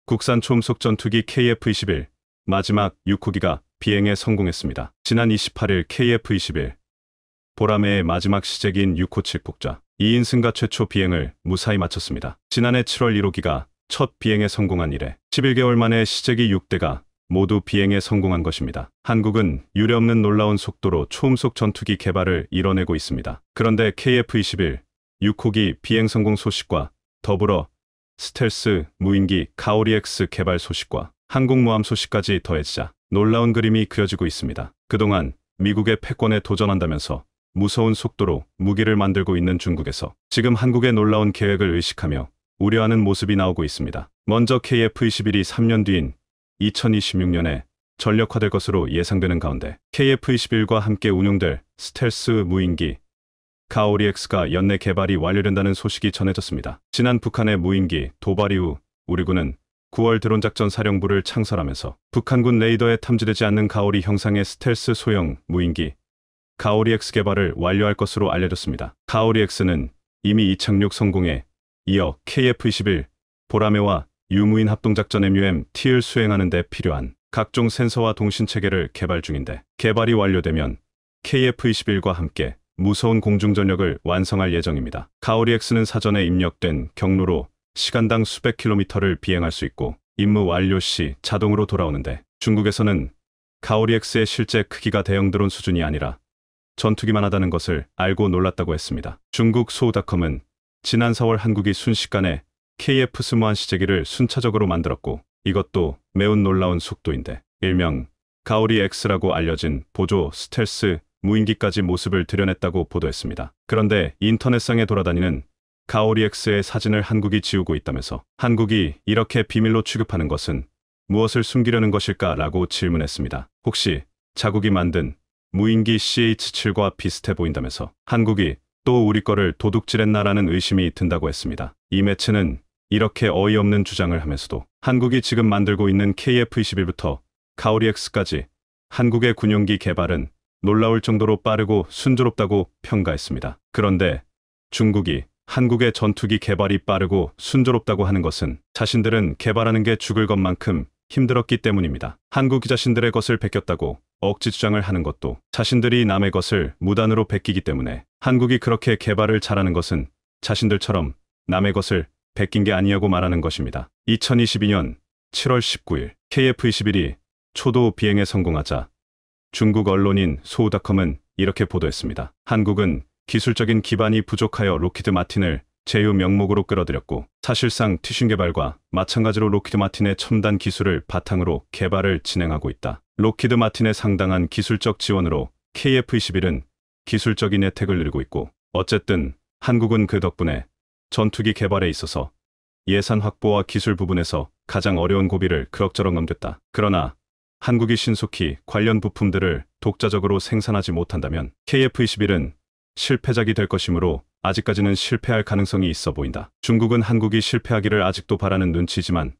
국산 초음속 전투기 KF-21 마지막 6호기가 비행에 성공했습니다. 지난 28일 KF-21 보라매의 마지막 시제기인 6호 7폭자 2인 승가 최초 비행을 무사히 마쳤습니다. 지난해 7월 1호기가 첫 비행에 성공한 이래 11개월 만에 시제기 6대가 모두 비행에 성공한 것입니다. 한국은 유례없는 놀라운 속도로 초음속 전투기 개발을 이뤄내고 있습니다. 그런데 KF-21 6호기 비행 성공 소식과 더불어 스텔스 무인기 카오리-X 개발 소식과 항공모함 소식까지 더해지자 놀라운 그림이 그려지고 있습니다. 그동안 미국의 패권에 도전한다면서 무서운 속도로 무기를 만들고 있는 중국에서 지금 한국의 놀라운 계획을 의식하며 우려하는 모습이 나오고 있습니다. 먼저 KF-21이 3년 뒤인 2026년에 전력화될 것으로 예상되는 가운데 KF-21과 함께 운용될 스텔스 무인기 카오리-X가 연내 개발이 완료된다는 소식이 전해졌습니다. 지난 북한의 무인기 도발 이후 우리 군은 9월 드론작전 사령부를 창설하면서 북한군 레이더에 탐지되지 않는 가오리 형상의 스텔스 소형 무인기 가오리-X 개발을 완료할 것으로 알려졌습니다. 가오리-X는 이미 이착륙 성공에 이어 KF-21 보라매와 유무인 합동작전 MUM-T를 수행하는 데 필요한 각종 센서와 통신체계를 개발 중인데 개발이 완료되면 KF-21과 함께 무서운 공중전력을 완성할 예정입니다. 가오리-X는 사전에 입력된 경로로 시간당 수백 킬로미터를 비행할 수 있고 임무 완료 시 자동으로 돌아오는데 중국에서는 가오리-X의 실제 크기가 대형 드론 수준이 아니라 전투기만 하다는 것을 알고 놀랐다고 했습니다. 중국 소우닷컴은 지난 4월 한국이 순식간에 KF-21 시제기를 순차적으로 만들었고 이것도 매우 놀라운 속도인데 일명 가오리-X라고 알려진 보조 스텔스 무인기까지 모습을 드러냈다고 보도했습니다. 그런데 인터넷상에 돌아다니는 가오리-X의 사진을 한국이 지우고 있다면서 한국이 이렇게 비밀로 취급하는 것은 무엇을 숨기려는 것일까 라고 질문했습니다. 혹시 자국이 만든 무인기 CH-7과 비슷해 보인다면서 한국이 또 우리 거를 도둑질했나라는 의심이 든다고 했습니다. 이 매체는 이렇게 어이없는 주장을 하면서도 한국이 지금 만들고 있는 KF-21부터 가오리-X까지 한국의 군용기 개발은 놀라울 정도로 빠르고 순조롭다고 평가했습니다. 그런데 중국이 한국의 전투기 개발이 빠르고 순조롭다고 하는 것은 자신들은 개발하는 게 죽을 것만큼 힘들었기 때문입니다. 한국이 자신들의 것을 베꼈다고 억지 주장을 하는 것도 자신들이 남의 것을 무단으로 베끼기 때문에 한국이 그렇게 개발을 잘하는 것은 자신들처럼 남의 것을 베낀 게 아니냐고 말하는 것입니다. 2022년 7월 19일 KF-21이 초도 비행에 성공하자 중국 언론인 소우닷컴은 이렇게 보도했습니다. 한국은 기술적인 기반이 부족하여 로키드 마틴을 제휴 명목으로 끌어들였고 사실상 튀신 개발과 마찬가지로 로키드 마틴의 첨단 기술을 바탕으로 개발을 진행하고 있다. 로키드 마틴의 상당한 기술적 지원으로 KF-21은 기술적인 혜택을 누리고 있고 어쨌든 한국은 그 덕분에 전투기 개발에 있어서 예산 확보와 기술 부분에서 가장 어려운 고비를 그럭저럭 넘겼다. 그러나 한국이 신속히 관련 부품들을 독자적으로 생산하지 못한다면 KF-21은 실패작이 될 것이므로 아직까지는 실패할 가능성이 있어 보인다. 중국은 한국이 실패하기를 아직도 바라는 눈치지만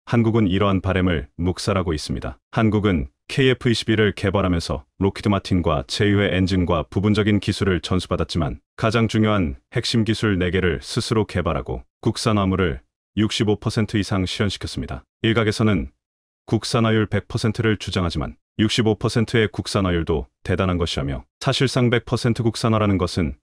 한국은 이러한 바람을 묵살하고 있습니다. 한국은 KF-21을 개발하면서 로키드 마틴과 제휴의 엔진과 부분적인 기술을 전수받았지만 가장 중요한 핵심 기술 4개를 스스로 개발하고 국산화물을 65% 이상 실현시켰습니다. 일각에서는 국산화율 100%를 주장하지만 65%의 국산화율도 대단한 것이라며 사실상 100% 국산화라는 것은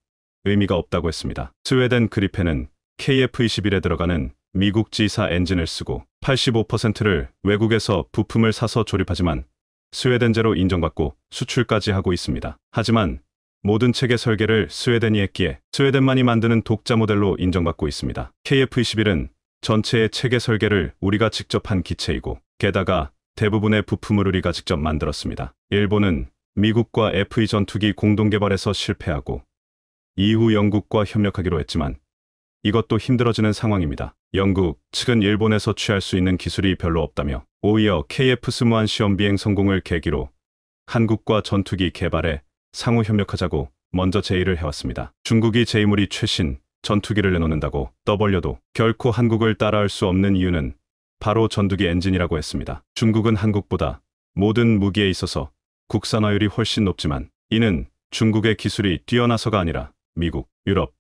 의미가 없다고 했습니다. 스웨덴 그리펜은 KF-21에 들어가는 미국 G사 엔진을 쓰고 85%를 외국에서 부품을 사서 조립하지만 스웨덴제로 인정받고 수출까지 하고 있습니다. 하지만 모든 체계 설계를 스웨덴이 했기에 스웨덴만이 만드는 독자 모델로 인정받고 있습니다. KF-21은 전체의 체계 설계를 우리가 직접 한 기체이고 게다가 대부분의 부품을 우리가 직접 만들었습니다. 일본은 미국과 FE 전투기 공동 개발에서 실패하고 이후 영국과 협력하기로 했지만 이것도 힘들어지는 상황입니다. 영국 측은 일본에서 취할 수 있는 기술이 별로 없다며 오히려 KF-21 시험 비행 성공을 계기로 한국과 전투기 개발에 상호 협력하자고 먼저 제의를 해왔습니다. 중국이 제이물이 최신 전투기를 내놓는다고 떠벌려도 결코 한국을 따라할 수 없는 이유는 바로 전투기 엔진이라고 했습니다. 중국은 한국보다 모든 무기에 있어서 국산화율이 훨씬 높지만 이는 중국의 기술이 뛰어나서가 아니라 미국, 유럽,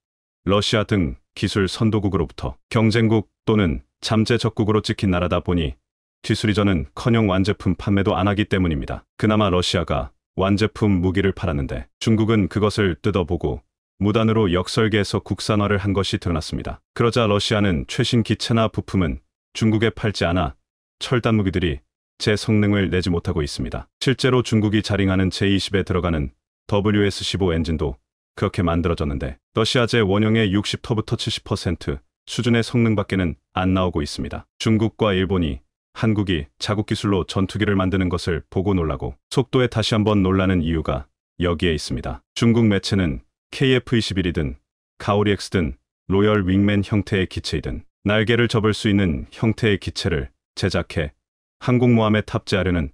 러시아 등 기술 선도국으로부터 경쟁국 또는 잠재 적국으로 찍힌 나라다 보니 뒤수리전은커녕 완제품 판매도 안 하기 때문입니다. 그나마 러시아가 완제품 무기를 팔았는데 중국은 그것을 뜯어보고 무단으로 역설계해서 국산화를 한 것이 드러났습니다. 그러자 러시아는 최신 기체나 부품은 중국에 팔지 않아 철단 무기들이 제 성능을 내지 못하고 있습니다. 실제로 중국이 자ring하는 제20에 들어가는 WS-15 엔진도 그렇게 만들어졌는데 러시아제 원형의 60터부터 70% 수준의 성능밖에는 안 나오고 있습니다. 중국과 일본이 한국이 자국 기술로 전투기를 만드는 것을 보고 놀라고 속도에 다시 한번 놀라는 이유가 여기에 있습니다. 중국 매체는 KF-21이든 가오리-X든 로열 윙맨 형태의 기체이든 날개를 접을 수 있는 형태의 기체를 제작해 항공모함에 탑재하려는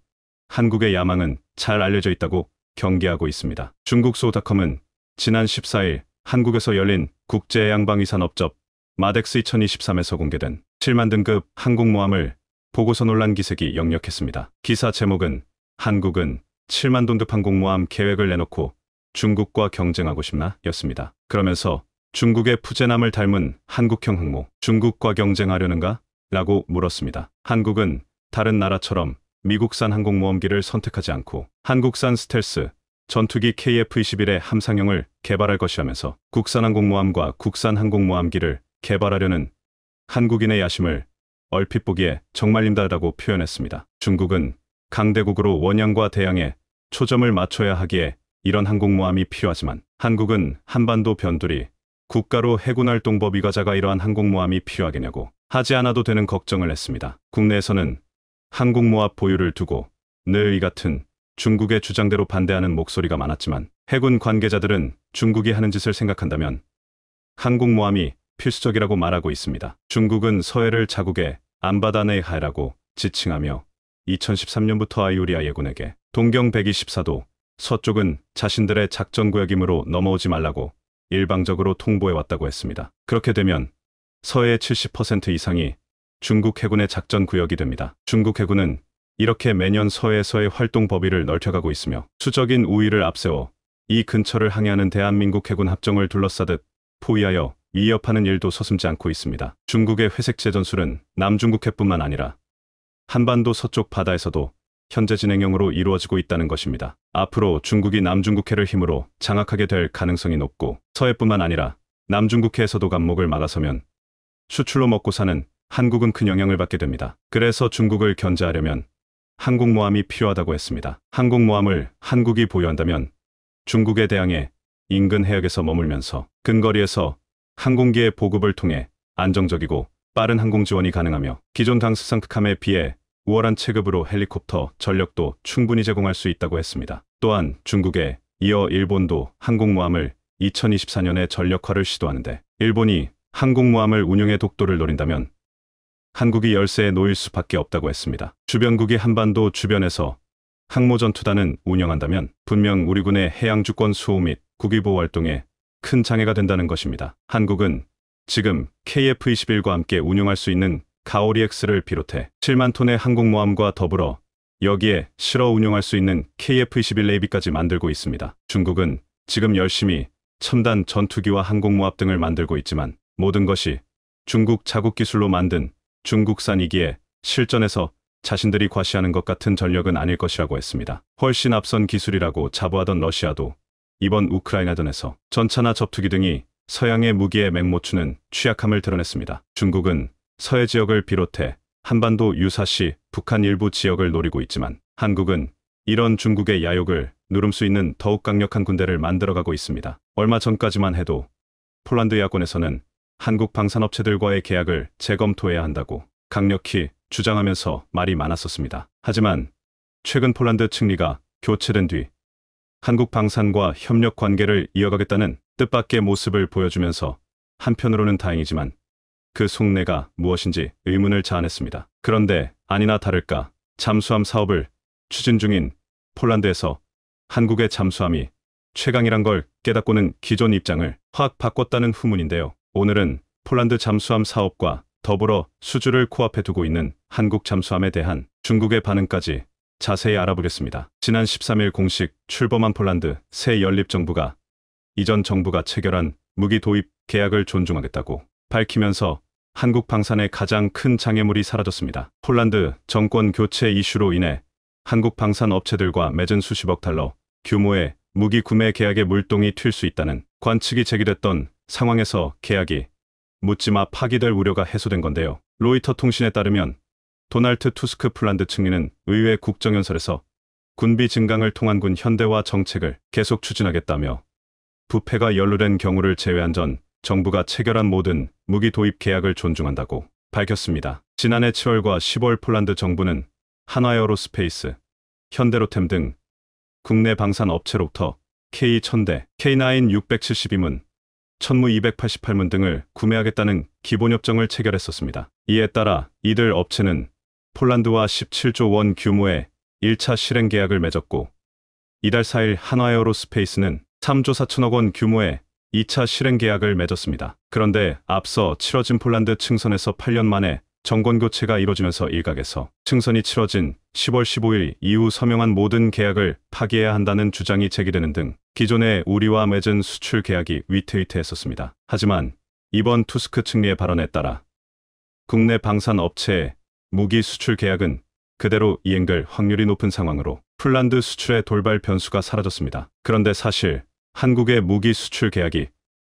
한국의 야망은 잘 알려져 있다고 경계하고 있습니다. 중국 소닷컴은 지난 14일 한국에서 열린 국제해양방위산업접 마덱스 2023에서 공개된 7만 등급 항공모함을 보고서 논란 기색이 역력했습니다. 기사 제목은 한국은 7만 등급 항공모함 계획을 내놓고 중국과 경쟁하고 싶나? 였습니다. 그러면서 중국의 푸제남을 닮은 한국형 항모, 중국과 경쟁하려는가? 라고 물었습니다. 한국은 다른 나라처럼 미국산 항공모함기를 선택하지 않고 한국산 스텔스 전투기 KF-21의 함상형을 개발할 것이라면서 국산 항공모함과 국산 항공모함기를 개발하려는 한국인의 야심을 얼핏 보기에 정말 힘들다고 표현했습니다. 중국은 강대국으로 원양과 대양에 초점을 맞춰야 하기에 이런 항공모함이 필요하지만 한국은 한반도 변두리 국가로 해군활동 법위가자가 이러한 항공모함이 필요하겠냐고 하지 않아도 되는 걱정을 했습니다. 국내에서는 항공모함 보유를 두고 늘 이 같은 중국의 주장대로 반대하는 목소리가 많았지만 해군 관계자들은 중국이 하는 짓을 생각한다면 항공모함이 필수적이라고 말하고 있습니다. 중국은 서해를 자국의 안바다내의 하라고 지칭하며 2013년부터 아이우리아 예군에게 동경 124도 서쪽은 자신들의 작전구역이므로 넘어오지 말라고 일방적으로 통보해왔다고 했습니다. 그렇게 되면 서해의 70% 이상이 중국 해군의 작전구역이 됩니다. 중국 해군은 이렇게 매년 서해에서의 활동 범위를 넓혀가고 있으며 수적인 우위를 앞세워 이 근처를 항해하는 대한민국 해군 합정을 둘러싸듯 포위하여 위협하는 일도 서슴지 않고 있습니다. 중국의 회색제 전술은 남중국해뿐만 아니라 한반도 서쪽 바다에서도 현재 진행형으로 이루어지고 있다는 것입니다. 앞으로 중국이 남중국해를 힘으로 장악하게 될 가능성이 높고 서해뿐만 아니라 남중국해에서도 감목을 막아서면 수출로 먹고 사는 한국은 큰 영향을 받게 됩니다. 그래서 중국을 견제하려면 항공모함이 필요하다고 했습니다. 항공모함을 한국이 보유한다면 중국에 대항해 인근 해역에서 머물면서 근거리에서 항공기의 보급을 통해 안정적이고 빠른 항공 지원이 가능하며 기존 당스상크함에 비해 우월한 체급으로 헬리콥터 전력도 충분히 제공할 수 있다고 했습니다. 또한 중국에 이어 일본도 항공모함을 2024년에 전력화를 시도하는데 일본이 항공모함을 운용의 독도를 노린다면 한국이 열세에 놓일 수밖에 없다고 했습니다. 주변국이 한반도 주변에서 항모전투단을 운영한다면 분명 우리 군의 해양주권 수호 및 국위보호 활동에 큰 장애가 된다는 것입니다. 한국은 지금 KF-21과 함께 운용할 수 있는 가오리-X를 비롯해 7만 톤의 항공모함과 더불어 여기에 실어 운용할 수 있는 KF-21 네이비까지 만들고 있습니다. 중국은 지금 열심히 첨단 전투기와 항공모함 등을 만들고 있지만 모든 것이 중국 자국 기술로 만든 중국산이기에 실전에서 자신들이 과시하는 것 같은 전력은 아닐 것이라고 했습니다. 훨씬 앞선 기술이라고 자부하던 러시아도 이번 우크라이나전에서 전차나 접투기 등이 서양의 무기에 맹모추는 취약함을 드러냈습니다. 중국은 서해 지역을 비롯해 한반도 유사시 북한 일부 지역을 노리고 있지만 한국은 이런 중국의 야욕을 누름 수 있는 더욱 강력한 군대를 만들어가고 있습니다. 얼마 전까지만 해도 폴란드 야권에서는 한국 방산업체들과의 계약을 재검토해야 한다고 강력히 주장하면서 말이 많았었습니다. 하지만 최근 폴란드 측리가 교체된 뒤 한국 방산과 협력 관계를 이어가겠다는 뜻밖의 모습을 보여주면서 한편으로는 다행이지만 그 속내가 무엇인지 의문을 자아냈습니다. 그런데 아니나 다를까 잠수함 사업을 추진 중인 폴란드에서 한국의 잠수함이 최강이란 걸 깨닫고는 기존 입장을 확 바꿨다는 후문인데요. 오늘은 폴란드 잠수함 사업과 더불어 수주를 코앞에 두고 있는 한국 잠수함에 대한 중국의 반응까지 자세히 알아보겠습니다. 지난 13일 공식 출범한 폴란드 새 연립정부가 이전 정부가 체결한 무기 도입 계약을 존중하겠다고 밝히면서 한국 방산의 가장 큰 장애물이 사라졌습니다. 폴란드 정권 교체 이슈로 인해 한국 방산 업체들과 맺은 수십억 달러 규모의 무기 구매 계약에 물동이 튈 수 있다는 관측이 제기됐던 상황에서 계약이 묻지마 파기될 우려가 해소된 건데요. 로이터 통신에 따르면 도널트 투스크 폴란드 총리는 의회 국정연설에서 군비 증강을 통한 군 현대화 정책을 계속 추진하겠다며 부패가 연루된 경우를 제외한 전 정부가 체결한 모든 무기 도입 계약을 존중한다고 밝혔습니다. 지난해 7월과 10월 폴란드 정부는 한화에어로스페이스, 현대로템 등 국내 방산 업체로부터 K1000대, K9 672문, 천무 288문 등을 구매하겠다는 기본협정을 체결했었습니다. 이에 따라 이들 업체는 폴란드와 17조 원 규모의 1차 실행 계약을 맺었고 이달 4일 한화에어로스페이스는 3조 4천억 원 규모의 2차 실행 계약을 맺었습니다. 그런데 앞서 치러진 폴란드 층선에서 8년 만에 정권 교체가 이뤄지면서 일각에서 층선이 치러진 10월 15일 이후 서명한 모든 계약을 파기해야 한다는 주장이 제기되는 등 기존의 우리와 맺은 수출 계약이 위태위태했었습니다. 하지만 이번 투스크 총리의 발언에 따라 국내 방산 업체의 무기 수출 계약은 그대로 이행될 확률이 높은 상황으로 폴란드 수출의 돌발 변수가 사라졌습니다. 그런데 사실 한국의 무기 수출 계약이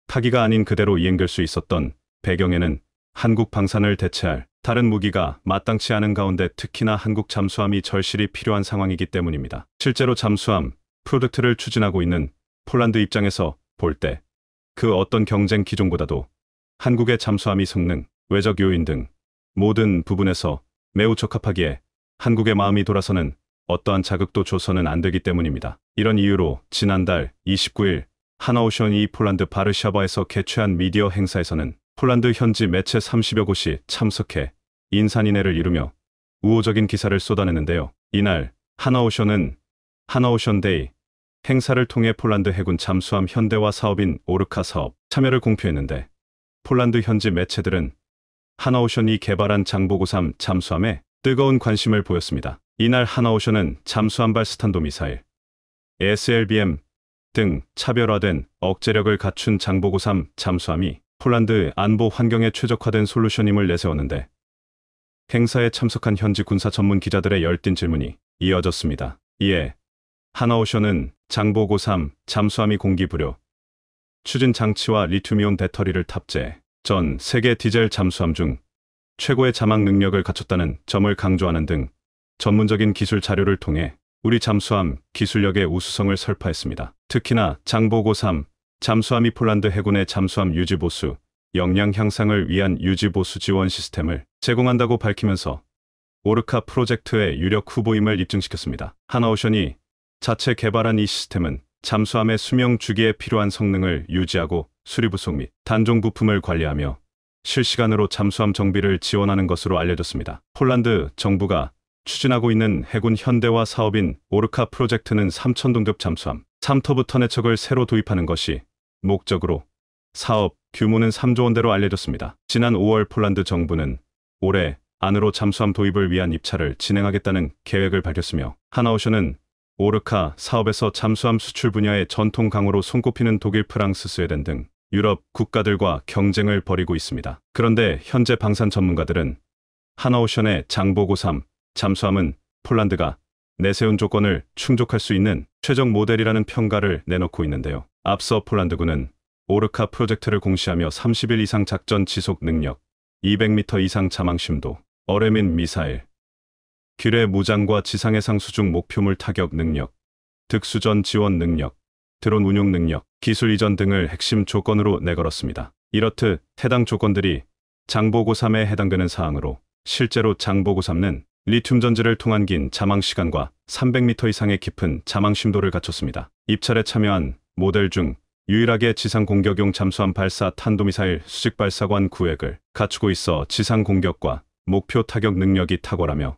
파기가 아닌 그대로 이행될 수 있었던 배경에는 한국 방산을 대체할 다른 무기가 마땅치 않은 가운데 특히나 한국 잠수함이 절실히 필요한 상황이기 때문입니다. 실제로 잠수함 프로젝트를 추진하고 있는 폴란드 입장에서 볼 때 그 어떤 경쟁 기종보다도 한국의 잠수함이 성능, 외적 요인 등 모든 부분에서 매우 적합하기에 한국의 마음이 돌아서는 어떠한 자극도 줘서는 안 되기 때문입니다. 이런 이유로 지난달 29일 한화오션이 폴란드 바르샤바에서 개최한 미디어 행사에서는 폴란드 현지 매체 30여 곳이 참석해 인산인해를 이루며 우호적인 기사를 쏟아냈는데요. 이날 한화오션은 한화오션데이 행사를 통해 폴란드 해군 잠수함 현대화 사업인 오르카 사업 참여를 공표했는데 폴란드 현지 매체들은 한화오션이 개발한 장보고3 잠수함에 뜨거운 관심을 보였습니다. 이날 한화오션은 잠수함발 스탄도미사일, SLBM 등 차별화된 억제력을 갖춘 장보고3 잠수함이 폴란드 안보 환경에 최적화된 솔루션임을 내세웠는데 행사에 참석한 현지 군사 전문 기자들의 열띤 질문이 이어졌습니다. 이에 한화오션은 장보고3 잠수함이 공기부료, 추진 장치와 리튬이온 배터리를 탑재해 전 세계 디젤 잠수함 중 최고의 자막 능력을 갖췄다는 점을 강조하는 등 전문적인 기술 자료를 통해 우리 잠수함 기술력의 우수성을 설파했습니다. 특히나 장보고3 잠수함이 폴란드 해군의 잠수함 유지보수, 역량 향상을 위한 유지보수 지원 시스템을 제공한다고 밝히면서 오르카 프로젝트의 유력 후보임을 입증시켰습니다. 한화오션이 자체 개발한 이 시스템은 잠수함의 수명 주기에 필요한 성능을 유지하고 수리부속 및 단종 부품을 관리하며 실시간으로 잠수함 정비를 지원하는 것으로 알려졌습니다. 폴란드 정부가 추진하고 있는 해군 현대화 사업인 오르카 프로젝트는 3,000동급 잠수함 3터브 터네척을 새로 도입하는 것이 목적으로 사업 규모는 3조 원대로 알려졌습니다. 지난 5월 폴란드 정부는 올해 안으로 잠수함 도입을 위한 입찰을 진행하겠다는 계획을 밝혔으며 한화오션은 오르카 사업에서 잠수함 수출 분야의 전통 강호로 손꼽히는 독일, 프랑스, 스웨덴 등 유럽 국가들과 경쟁을 벌이고 있습니다. 그런데 현재 방산 전문가들은 한화오션의 장보고3 잠수함은 폴란드가 내세운 조건을 충족할 수 있는 최적 모델이라는 평가를 내놓고 있는데요. 앞서 폴란드군은 오르카 프로젝트를 공시하며 30일 이상 작전 지속 능력, 200m 이상 자망 심도, 어뢰민 미사일, 규례 무장과 지상해상 수중 목표물 타격 능력, 득수전 지원 능력, 드론 운용 능력, 기술 이전 등을 핵심 조건으로 내걸었습니다. 이렇듯 해당 조건들이 장보고3에 해당되는 사항으로 실제로 장보고3는 리튬 전지를 통한 긴 자망 시간과 300m 이상의 깊은 자망 심도를 갖췄습니다. 입찰에 참여한 모델 중 유일하게 지상 공격용 잠수함 발사 탄도미사일 수직 발사관 구획을 갖추고 있어 지상 공격과 목표 타격 능력이 탁월하며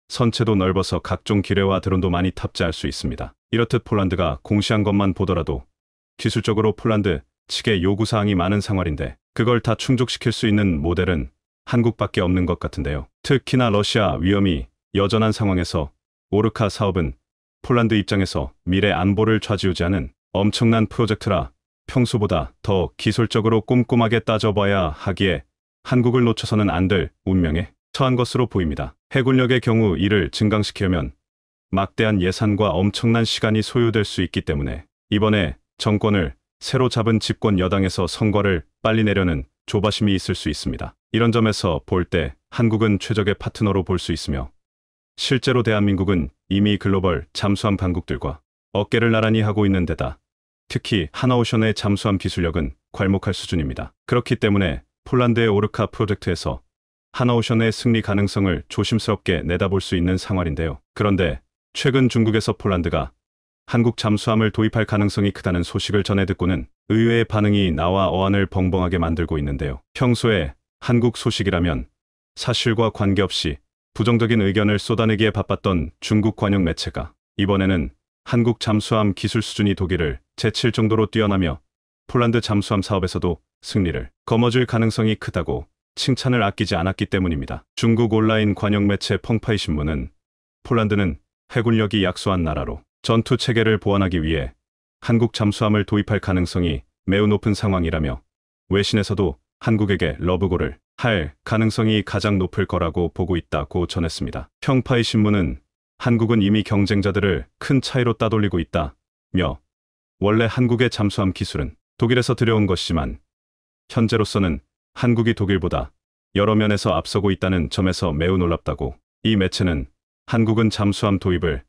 선체도 넓어서 각종 기뢰와 드론도 많이 탑재할 수 있습니다. 이렇듯 폴란드가 공시한 것만 보더라도 기술적으로 폴란드 측의 요구사항이 많은 상황인데 그걸 다 충족시킬 수 있는 모델은 한국밖에 없는 것 같은데요. 특히나 러시아 위험이 여전한 상황에서 오르카 사업은 폴란드 입장에서 미래 안보를 좌지우지하는 엄청난 프로젝트라 평소보다 더 기술적으로 꼼꼼하게 따져봐야 하기에 한국을 놓쳐서는 안 될 운명에 처한 것으로 보입니다. 해군력의 경우 이를 증강시키려면 막대한 예산과 엄청난 시간이 소요될 수 있기 때문에 이번에 정권을 새로 잡은 집권 여당에서 성과를 빨리 내려는 조바심이 있을 수 있습니다. 이런 점에서 볼 때 한국은 최적의 파트너로 볼 수 있으며 실제로 대한민국은 이미 글로벌 잠수함 강국들과 어깨를 나란히 하고 있는 데다 특히 하나오션의 잠수함 기술력은 괄목할 수준입니다. 그렇기 때문에 폴란드의 오르카 프로젝트에서 하나오션의 승리 가능성을 조심스럽게 내다볼 수 있는 상황인데요. 그런데 최근 중국에서 폴란드가 한국 잠수함을 도입할 가능성이 크다는 소식을 전해 듣고는 의외의 반응이 나와 어안을 벙벙하게 만들고 있는데요. 평소에 한국 소식이라면 사실과 관계없이 부정적인 의견을 쏟아내기에 바빴던 중국 관영 매체가 이번에는 한국 잠수함 기술 수준이 독일을 제칠 정도로 뛰어나며 폴란드 잠수함 사업에서도 승리를 거머쥘 가능성이 크다고 칭찬을 아끼지 않았기 때문입니다. 중국 온라인 관영 매체 펑파이 신문은 폴란드는 해군력이 약소한 나라로 전투 체계를 보완하기 위해 한국 잠수함을 도입할 가능성이 매우 높은 상황이라며 외신에서도 한국에게 러브콜을 할 가능성이 가장 높을 거라고 보고 있다고 전했습니다. 펑파이 신문은 한국은 이미 경쟁자들을 큰 차이로 따돌리고 있다며 원래 한국의 잠수함 기술은 독일에서 들여온 것이지만 현재로서는 한국이 독일보다 여러 면에서 앞서고 있다는 점에서 매우 놀랍다고 이 매체는 한국은 잠수함 도입을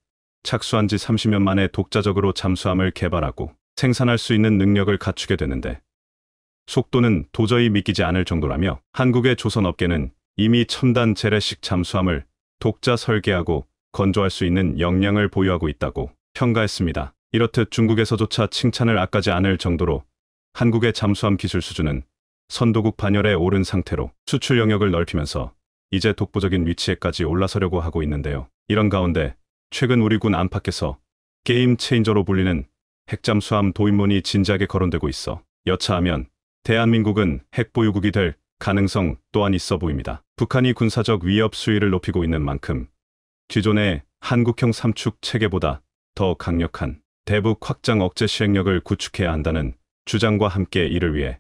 착수한 지 30년 만에 독자적으로 잠수함을 개발하고 생산할 수 있는 능력을 갖추게 되는데 속도는 도저히 믿기지 않을 정도라며 한국의 조선업계는 이미 첨단 재래식 잠수함을 독자 설계하고 건조할 수 있는 역량을 보유하고 있다고 평가했습니다. 이렇듯 중국에서조차 칭찬을 아까지 않을 정도로 한국의 잠수함 기술 수준은 선도국 반열에 오른 상태로 수출 영역을 넓히면서 이제 독보적인 위치에까지 올라서려고 하고 있는데요. 이런 가운데 최근 우리 군 안팎에서 게임 체인저로 불리는 핵잠수함 도입론이 진지하게 거론되고 있어 여차하면 대한민국은 핵보유국이 될 가능성 또한 있어 보입니다. 북한이 군사적 위협 수위를 높이고 있는 만큼 기존의 한국형 삼축 체계보다 더 강력한 대북 확장 억제 시행력을 구축해야 한다는 주장과 함께 이를 위해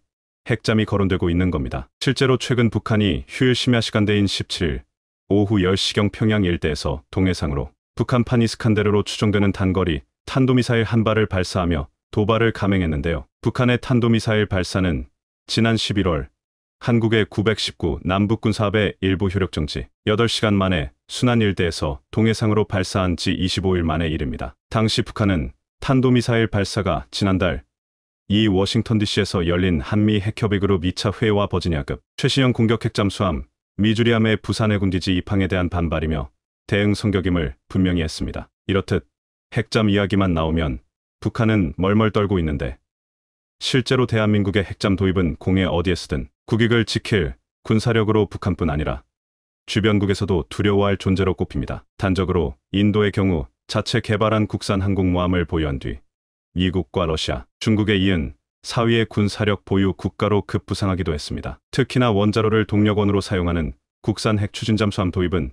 핵잠이 거론되고 있는 겁니다. 실제로 최근 북한이 휴일 심야 시간대인 17일 오후 10시경 평양 일대에서 동해상으로 북한판 이스칸데르로 추정되는 단거리 탄도미사일 한 발을 발사하며 도발을 감행했는데요. 북한의 탄도미사일 발사는 지난 11월 한국의 919 남북군 사업의 일부 효력 정지 8시간 만에 순안 일대에서 동해상으로 발사한 지 25일 만의 일입니다. 당시 북한은 탄도미사일 발사가 지난달 이 워싱턴 DC에서 열린 한미 핵협의 그룹 2차 회의와 버지니아급 최신형 공격 핵잠수함 미주리함의 부산 해군기지 입항에 대한 반발이며 대응 성격임을 분명히 했습니다. 이렇듯 핵잠 이야기만 나오면 북한은 멀멀 떨고 있는데 실제로 대한민국의 핵잠 도입은 공해 어디에서든 국익을 지킬 군사력으로 북한뿐 아니라 주변국에서도 두려워할 존재로 꼽힙니다. 단적으로 인도의 경우 자체 개발한 국산 항공모함을 보유한 뒤 미국과 러시아, 중국에 이은 4위의 군사력 보유 국가로 급부상하기도 했습니다. 특히나 원자로를 동력원으로 사용하는 국산 핵 추진잠수함 도입은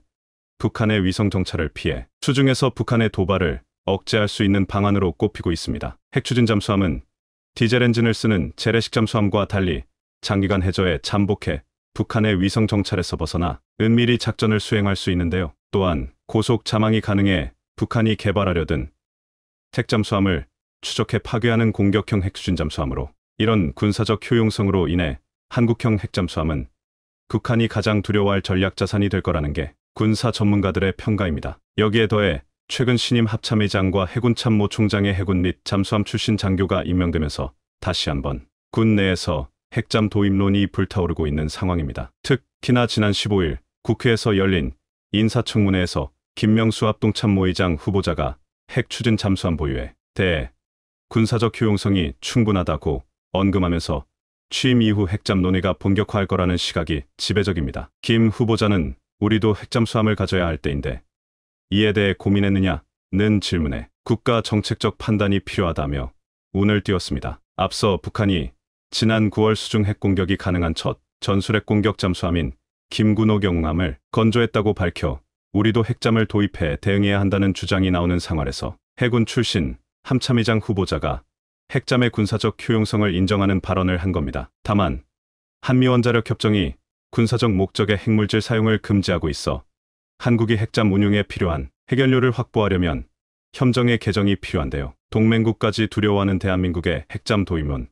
북한의 위성 정찰을 피해 수중에서 북한의 도발을 억제할 수 있는 방안으로 꼽히고 있습니다. 핵 추진잠수함은 디젤 엔진을 쓰는 재래식 잠수함과 달리 장기간 해저에 잠복해 북한의 위성 정찰에서 벗어나 은밀히 작전을 수행할 수 있는데요. 또한 고속 자망이 가능해 북한이 개발하려던 핵잠수함을 추적해 파괴하는 공격형 핵추진 잠수함으로 이런 군사적 효용성으로 인해 한국형 핵잠수함은 북한이 가장 두려워할 전략 자산이 될 거라는 게 군사 전문가들의 평가입니다. 여기에 더해 최근 신임 합참의장과 해군참모 총장의 해군 및 잠수함 출신 장교가 임명되면서 다시 한번 군 내에서 핵잠 도입론이 불타오르고 있는 상황입니다. 특히나 지난 15일 국회에서 열린 인사청문회에서 김명수 합동참모의장 후보자가 핵 추진 잠수함 보유에 대해 군사적 효용성이 충분하다고 언급하면서 취임 이후 핵잠 논의가 본격화할 거라는 시각이 지배적입니다. 김 후보자는 우리도 핵잠수함을 가져야 할 때인데 이에 대해 고민했느냐는 질문에 국가 정책적 판단이 필요하다며 운을 띄웠습니다. 앞서 북한이 지난 9월 수중 핵공격이 가능한 첫 전술핵 공격 잠수함인 김군호 경함을 건조했다고 밝혀 우리도 핵잠을 도입해 대응해야 한다는 주장이 나오는 상황에서 해군 출신 함참의장 후보자가 핵잠의 군사적 효용성을 인정하는 발언을 한 겁니다. 다만 한미원자력 협정이 군사적 목적의 핵물질 사용을 금지하고 있어 한국이 핵잠 운용에 필요한 핵연료를 확보하려면 협정의 개정이 필요한데요. 동맹국까지 두려워하는 대한민국의 핵잠 도입은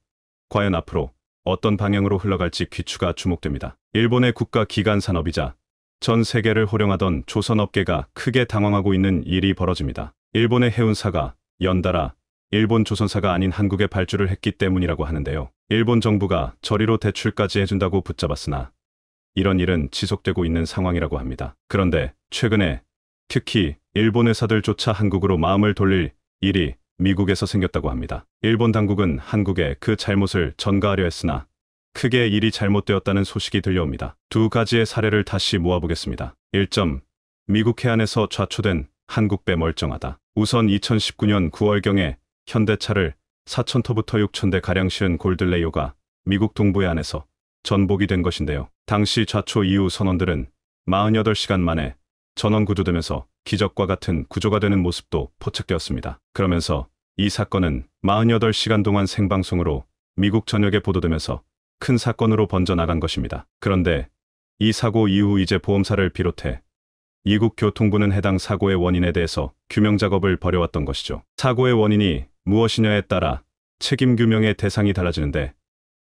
과연 앞으로 어떤 방향으로 흘러갈지 귀추가 주목됩니다. 일본의 국가 기간 산업이자 전 세계를 호령하던 조선업계가 크게 당황하고 있는 일이 벌어집니다. 일본의 해운사가 연달아 일본 조선사가 아닌 한국에 발주를 했기 때문이라고 하는데요. 일본 정부가 저리로 대출까지 해준다고 붙잡았으나 이런 일은 지속되고 있는 상황이라고 합니다. 그런데 최근에 특히 일본 회사들조차 한국으로 마음을 돌릴 일이 미국에서 생겼다고 합니다. 일본 당국은 한국에 그 잘못을 전가하려 했으나 크게 일이 잘못되었다는 소식이 들려옵니다. 두 가지의 사례를 다시 모아보겠습니다. 1점. 미국 해안에서 좌초된 한국배 멀쩡하다. 우선 2019년 9월경에 현대차를 4,000토부터 6,000대가량 실은 골드레이오가 미국 동부 해안에서 전복이 된 것인데요. 당시 좌초 이후 선원들은 48시간 만에 전원 구조되면서 기적과 같은 구조가 되는 모습도 포착되었습니다. 그러면서 이 사건은 48시간 동안 생방송으로 미국 전역에 보도되면서 큰 사건으로 번져나간 것입니다. 그런데 이 사고 이후 이제 보험사를 비롯해 미국 교통부는 해당 사고의 원인에 대해서 규명 작업을 벌여왔던 것이죠. 사고의 원인이 무엇이냐에 따라 책임 규명의 대상이 달라지는데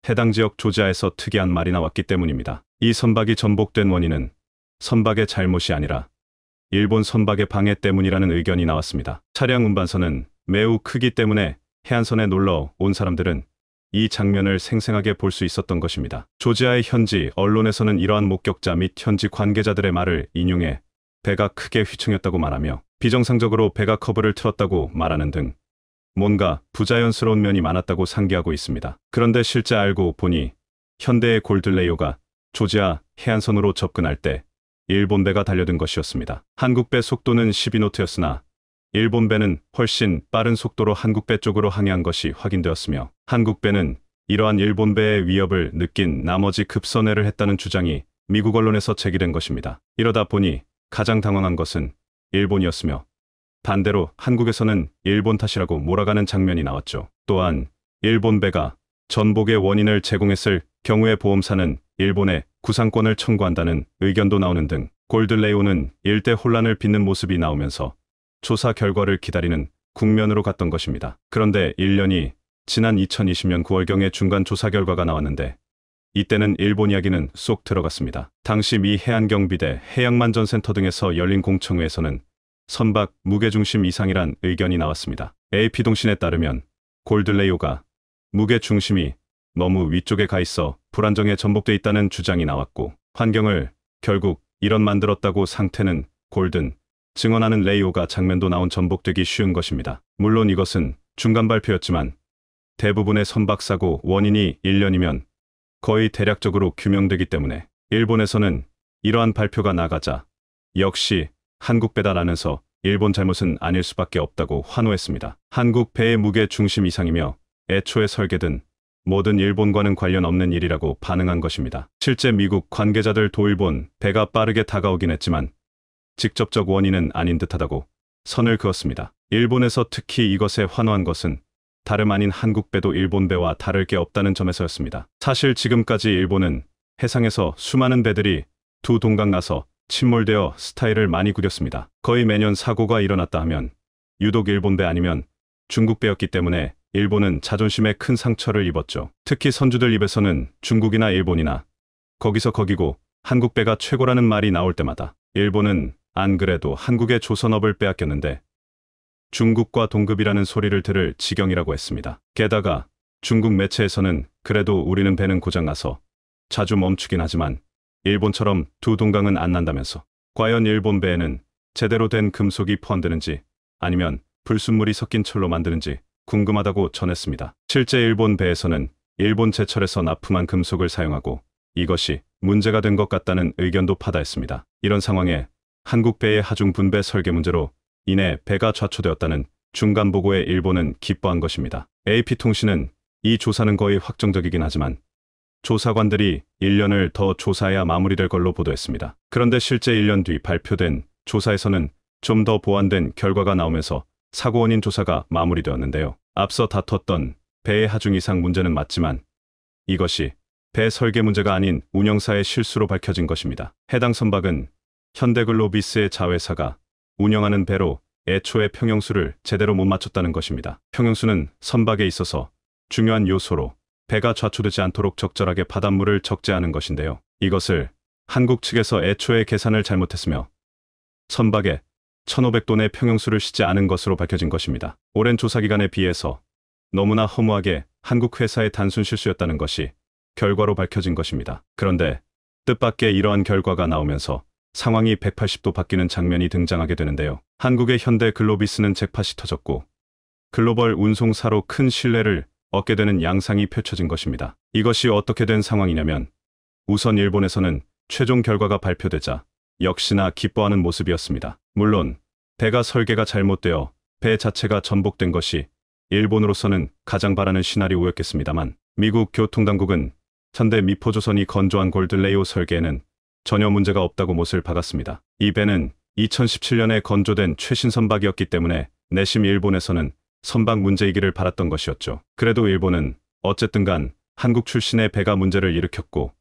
해당 지역 조지아에서 특이한 말이 나왔기 때문입니다. 이 선박이 전복된 원인은 선박의 잘못이 아니라 일본 선박의 방해 때문이라는 의견이 나왔습니다. 차량 운반선은 매우 크기 때문에 해안선에 놀러 온 사람들은 이 장면을 생생하게 볼 수 있었던 것입니다. 조지아의 현지 언론에서는 이러한 목격자 및 현지 관계자들의 말을 인용해 배가 크게 휘청였다고 말하며 비정상적으로 배가 커브를 틀었다고 말하는 등 뭔가 부자연스러운 면이 많았다고 상기하고 있습니다. 그런데 실제 알고 보니 현대의 골드레이오가 조지아 해안선으로 접근할 때 일본 배가 달려든 것이었습니다. 한국 배 속도는 12노트였으나 일본 배는 훨씬 빠른 속도로 한국 배 쪽으로 항해한 것이 확인되었으며 한국 배는 이러한 일본 배의 위협을 느낀 나머지 급선회를 했다는 주장이 미국 언론에서 제기된 것입니다. 이러다 보니 가장 당황한 것은 일본이었으며 반대로 한국에서는 일본 탓이라고 몰아가는 장면이 나왔죠. 또한 일본 배가 전복의 원인을 제공했을 경우에 보험사는 일본에 구상권을 청구한다는 의견도 나오는 등 골드레이오는 일대 혼란을 빚는 모습이 나오면서 조사 결과를 기다리는 국면으로 갔던 것입니다. 그런데 1년이 지난 2020년 9월경에 중간 조사 결과가 나왔는데 이때는 일본 이야기는 쏙 들어갔습니다. 당시 미 해안경비대 해양만전센터 등에서 열린 공청회에서는 선박 무게중심 이상이란 의견이 나왔습니다. AP통신에 따르면 골드레이오가 무게중심이 너무 위쪽에 가 있어 불안정에 전복돼 있다는 주장이 나왔고 환경을 결국 이런 만들었다고 상태는 골든 증언하는 레이오가 장면도 나온 전복되기 쉬운 것입니다. 물론 이것은 중간 발표였지만 대부분의 선박사고 원인이 1년이면 거의 대략적으로 규명되기 때문에 일본에서는 이러한 발표가 나가자 역시 한국 배다라면서 일본 잘못은 아닐 수밖에 없다고 환호했습니다. 한국 배의 무게 중심 이상이며 애초에 설계된 모든 일본과는 관련 없는 일이라고 반응한 것입니다. 실제 미국 관계자들도 일본 배가 빠르게 다가오긴 했지만 직접적 원인은 아닌 듯하다고 선을 그었습니다. 일본에서 특히 이것에 환호한 것은 다름 아닌 한국 배도 일본 배와 다를 게 없다는 점에서였습니다. 사실 지금까지 일본은 해상에서 수많은 배들이 두 동강 나서 침몰되어 스타일을 많이 구겼습니다. 거의 매년 사고가 일어났다 하면 유독 일본 배 아니면 중국 배였기 때문에 일본은 자존심에 큰 상처를 입었죠. 특히 선주들 입에서는 중국이나 일본이나 거기서 거기고 한국 배가 최고라는 말이 나올 때마다 일본은 안 그래도 한국의 조선업을 빼앗겼는데 중국과 동급이라는 소리를 들을 지경이라고 했습니다. 게다가 중국 매체에서는 그래도 우리는 배는 고장나서 자주 멈추긴 하지만 일본처럼 두 동강은 안 난다면서 과연 일본 배에는 제대로 된 금속이 포함되는지 아니면 불순물이 섞인 철로 만드는지 궁금하다고 전했습니다. 실제 일본 배에서는 일본 제철에서 납품한 금속을 사용하고 이것이 문제가 된 것 같다는 의견도 파다했습니다. 이런 상황에 한국 배의 하중 분배 설계 문제로 인해 배가 좌초되었다는 중간 보고에 일본은 기뻐한 것입니다. AP통신은 이 조사는 거의 확정적이긴 하지만 조사관들이 1년을 더 조사해야 마무리될 걸로 보도했습니다. 그런데 실제 1년 뒤 발표된 조사에서는 좀 더 보완된 결과가 나오면서 사고 원인 조사가 마무리되었는데요. 앞서 다퉜던 배의 하중 이상 문제는 맞지만 이것이 배 설계 문제가 아닌 운영사의 실수로 밝혀진 것입니다. 해당 선박은 현대글로비스의 자회사가 운영하는 배로 애초에 평형수를 제대로 못 맞췄다는 것입니다. 평형수는 선박에 있어서 중요한 요소로 배가 좌초되지 않도록 적절하게 바닷물을 적재하는 것인데요. 이것을 한국 측에서 애초에 계산을 잘못했으며 선박에 1,500톤의 평형수를 싣지 않은 것으로 밝혀진 것입니다. 오랜 조사 기간에 비해서 너무나 허무하게 한국 회사의 단순 실수였다는 것이 결과로 밝혀진 것입니다. 그런데 뜻밖의 이러한 결과가 나오면서 상황이 180도 바뀌는 장면이 등장하게 되는데요. 한국의 현대글로비스는 잭팟이 터졌고 글로벌 운송사로 큰 신뢰를 얻게 되는 양상이 펼쳐진 것입니다. 이것이 어떻게 된 상황이냐면 우선 일본에서는 최종 결과가 발표되자 역시나 기뻐하는 모습이었습니다. 물론 배가 설계가 잘못되어 배 자체가 전복된 것이 일본으로서는 가장 바라는 시나리오였겠습니다만 미국 교통당국은 현대 미포조선이 건조한 골드레이오 설계에는 전혀 문제가 없다고 못을 박았습니다. 이 배는 2017년에 건조된 최신 선박이었기 때문에 내심 일본에서는 선박 문제이기를 바랐던 것이었죠. 그래도 일본은 어쨌든 간 한국 출신의 배가 문제를 일으켰고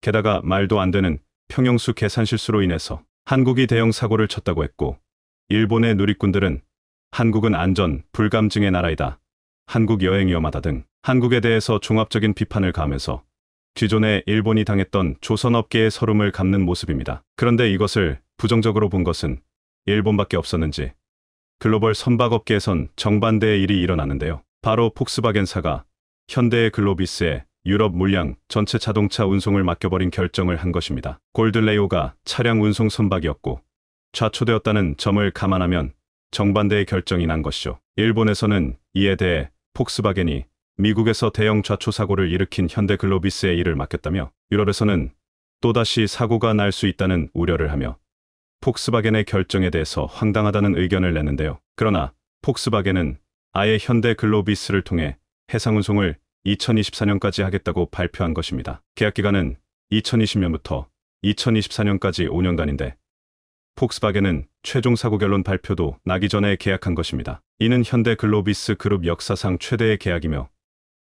게다가 말도 안 되는 평형수 계산 실수로 인해서 한국이 대형 사고를 쳤다고 했고 일본의 누리꾼들은 한국은 안전 불감증의 나라이다, 한국 여행 위험하다 등 한국에 대해서 종합적인 비판을 가하면서 기존에 일본이 당했던 조선업계의 서름을 갚는 모습입니다. 그런데 이것을 부정적으로 본 것은 일본밖에 없었는지 글로벌 선박업계에선 정반대의 일이 일어나는데요. 바로 폭스바겐사가 현대글로비스에 유럽 물량 전체 자동차 운송을 맡겨버린 결정을 한 것입니다. 골드레이오가 차량 운송 선박이었고 좌초되었다는 점을 감안하면 정반대의 결정이 난 것이죠. 일본에서는 이에 대해 폭스바겐이 미국에서 대형 좌초 사고를 일으킨 현대글로비스의 일을 맡겼다며 유럽에서는 또다시 사고가 날 수 있다는 우려를 하며 폭스바겐의 결정에 대해서 황당하다는 의견을 냈는데요. 그러나 폭스바겐은 아예 현대글로비스를 통해 해상운송을 2024년까지 하겠다고 발표한 것입니다. 계약기간은 2020년부터 2024년까지 5년간인데 폭스바겐은 최종 사고 결론 발표도 나기 전에 계약한 것입니다. 이는 현대글로비스 그룹 역사상 최대의 계약이며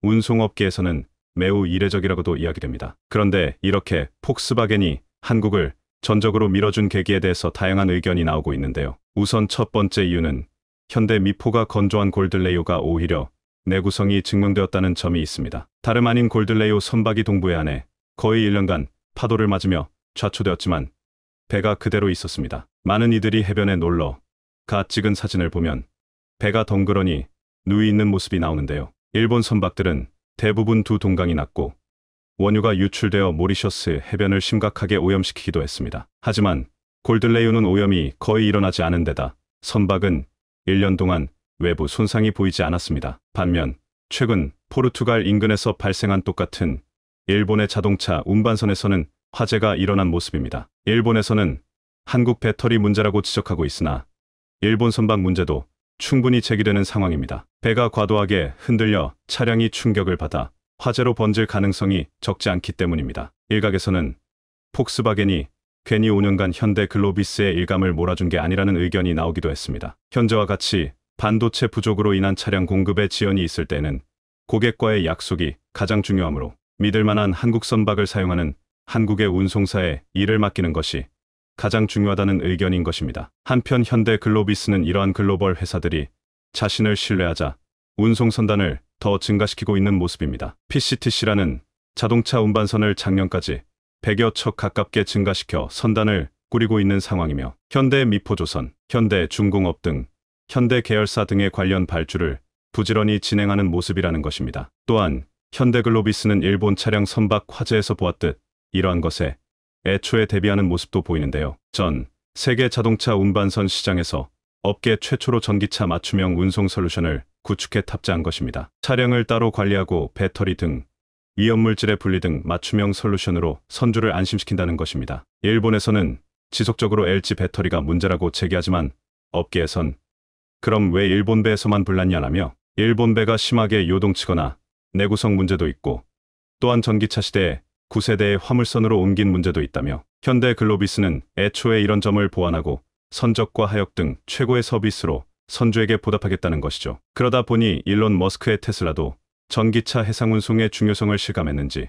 운송업계에서는 매우 이례적이라고도 이야기됩니다. 그런데 이렇게 폭스바겐이 한국을 전적으로 밀어준 계기에 대해서 다양한 의견이 나오고 있는데요. 우선 첫 번째 이유는 현대 미포가 건조한 골드레이오가 오히려 내구성이 증명되었다는 점이 있습니다. 다름 아닌 골드레이오 선박이 동부해 안에 거의 1년간 파도를 맞으며 좌초되었지만 배가 그대로 있었습니다. 많은 이들이 해변에 놀러 가 찍은 사진을 보면 배가 덩그러니 누이 있는 모습이 나오는데요. 일본 선박들은 대부분 두 동강이 났고 원유가 유출되어 모리셔스 해변을 심각하게 오염시키기도 했습니다. 하지만 골드레이오는 오염이 거의 일어나지 않은 데다 선박은 1년 동안 외부 손상이 보이지 않았습니다. 반면 최근 포르투갈 인근에서 발생한 똑같은 일본의 자동차 운반선에서는 화재가 일어난 모습입니다. 일본에서는 한국 배터리 문제라고 지적하고 있으나 일본 선박 문제도 충분히 제기되는 상황입니다. 배가 과도하게 흔들려 차량이 충격을 받아 화재로 번질 가능성이 적지 않기 때문입니다. 일각에서는 폭스바겐이 괜히 5년간 현대글로비스의 일감을 몰아준 게 아니라는 의견이 나오기도 했습니다. 현재와 같이 반도체 부족으로 인한 차량 공급에 지연이 있을 때는 고객과의 약속이 가장 중요하므로 믿을 만한 한국 선박을 사용하는 한국의 운송사에 일을 맡기는 것이 가장 중요하다는 의견인 것입니다. 한편 현대글로비스는 이러한 글로벌 회사들이 자신을 신뢰하자 운송 선단을 더 증가시키고 있는 모습입니다. PCTC라는 자동차 운반선을 작년까지 100여 척 가깝게 증가시켜 선단을 꾸리고 있는 상황이며 현대미포조선, 현대중공업 등 현대 계열사 등의 관련 발주를 부지런히 진행하는 모습이라는 것입니다. 또한 현대글로비스는 일본 차량 선박 화재에서 보았듯 이러한 것에 애초에 대비하는 모습도 보이는데요. 전 세계 자동차 운반선 시장에서 업계 최초로 전기차 맞춤형 운송 솔루션을 구축해 탑재한 것입니다. 차량을 따로 관리하고 배터리 등 위험물질의 분리 등 맞춤형 솔루션으로 선주를 안심시킨다는 것입니다. 일본에서는 지속적으로 LG 배터리가 문제라고 제기하지만 업계에선 그럼 왜 일본 배에서만 불났냐라며 일본 배가 심하게 요동치거나 내구성 문제도 있고 또한 전기차 시대에 9세대의 화물선으로 옮긴 문제도 있다며 현대글로비스는 애초에 이런 점을 보완하고 선적과 하역 등 최고의 서비스로 선주에게 보답하겠다는 것이죠. 그러다 보니 일론 머스크의 테슬라도 전기차 해상운송의 중요성을 실감했는지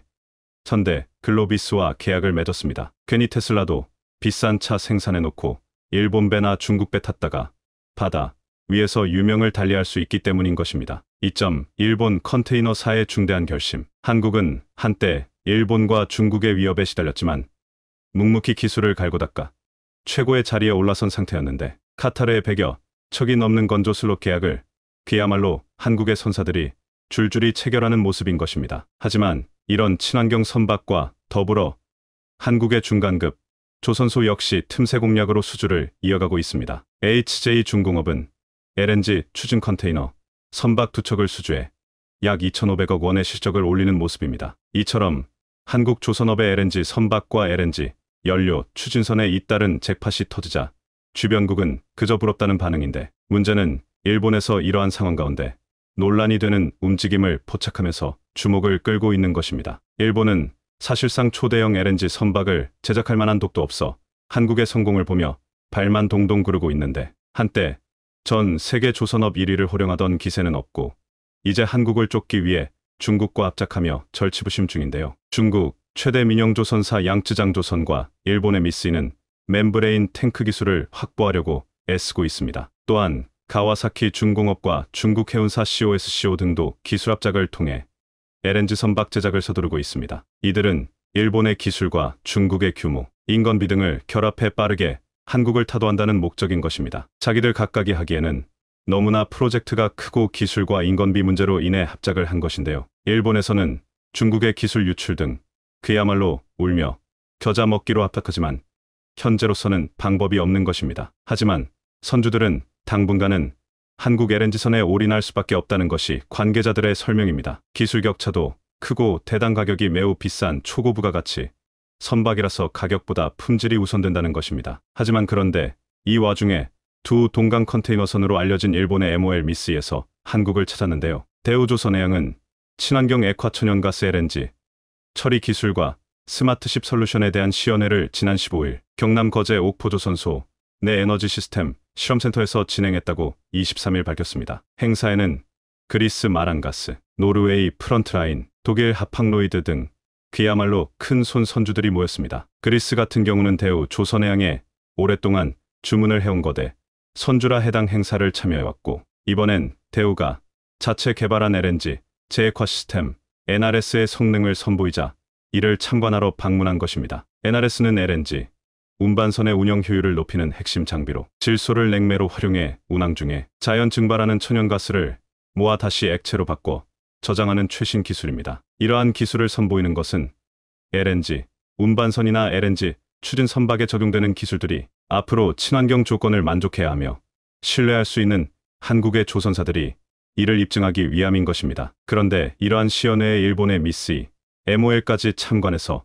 현대, 글로비스와 계약을 맺었습니다. 괜히 테슬라도 비싼 차 생산해놓고 일본 배나 중국 배 탔다가 바다 위에서 유명을 달리할 수 있기 때문인 것입니다. 2점. 일본 컨테이너사의 중대한 결심. 한국은 한때 일본과 중국의 위협에 시달렸지만 묵묵히 기술을 갈고 닦아 최고의 자리에 올라선 상태였는데 카타르에 배겨 척이 넘는 건조 슬롯 계약을 그야말로 한국의 선사들이 줄줄이 체결하는 모습인 것입니다. 하지만 이런 친환경 선박과 더불어 한국의 중간급 조선소 역시 틈새 공략으로 수주를 이어가고 있습니다. HJ중공업은 LNG 추진 컨테이너 선박 2척을 수주해 약 2,500억 원의 실적을 올리는 모습입니다. 이처럼 한국 조선업의 LNG 선박과 LNG 연료 추진선에 잇따른 잭팟이 터지자 주변국은 그저 부럽다는 반응인데 문제는 일본에서 이러한 상황 가운데 논란이 되는 움직임을 포착하면서 주목을 끌고 있는 것입니다. 일본은 사실상 초대형 LNG 선박을 제작할 만한 독도 없어 한국의 성공을 보며 발만 동동 구르고 있는데 한때 전 세계 조선업 1위를 호령하던 기세는 없고 이제 한국을 쫓기 위해 중국과 합작하며 절치부심 중인데요. 중국 최대 민영조선사 양쯔장조선과 일본의 미쓰이는 멤브레인 탱크 기술을 확보하려고 애쓰고 있습니다. 또한 가와사키 중공업과 중국 해운사 COSCO 등도 기술 합작을 통해 LNG 선박 제작을 서두르고 있습니다. 이들은 일본의 기술과 중국의 규모, 인건비 등을 결합해 빠르게 한국을 타도한다는 목적인 것입니다. 자기들 각각이 하기에는 너무나 프로젝트가 크고 기술과 인건비 문제로 인해 합작을 한 것인데요. 일본에서는 중국의 기술 유출 등 그야말로 울며 겨자 먹기로 합작하지만 현재로서는 방법이 없는 것입니다. 하지만 선주들은 당분간은 한국 LNG선에 올인할 수밖에 없다는 것이 관계자들의 설명입니다. 기술 격차도 크고 대당 가격이 매우 비싼 초고부가 가치 선박이라서 가격보다 품질이 우선된다는 것입니다. 하지만 그런데 이 와중에 두 동강 컨테이너선으로 알려진 일본의 MOL 미쓰이에서 한국을 찾았는데요. 대우조선해양은 친환경 액화천연가스 LNG 처리 기술과 스마트십 솔루션에 대한 시연회를 지난 15일 경남 거제 옥포조선소 내 에너지 시스템 실험센터에서 진행했다고 23일 밝혔습니다. 행사에는 그리스 마란가스, 노르웨이 프런트라인, 독일 하팡로이드 등 그야말로 큰 손 선주들이 모였습니다. 그리스 같은 경우는 대우 조선해양에 오랫동안 주문을 해온 거대 선주라 해당 행사를 참여해왔고 이번엔 대우가 자체 개발한 LNG 제액화 시스템 NRS의 성능을 선보이자 이를 참관하러 방문한 것입니다. NRS는 LNG 운반선의 운영 효율을 높이는 핵심 장비로 질소를 냉매로 활용해 운항 중에 자연 증발하는 천연가스를 모아 다시 액체로 바꿔 저장하는 최신 기술입니다. 이러한 기술을 선보이는 것은 LNG 운반선이나 LNG 추진 선박에 적용되는 기술들이 앞으로 친환경 조건을 만족해야 하며 신뢰할 수 있는 한국의 조선사들이 이를 입증하기 위함인 것입니다. 그런데 이러한 시연회에 일본의 미쓰이, MOL까지 참관해서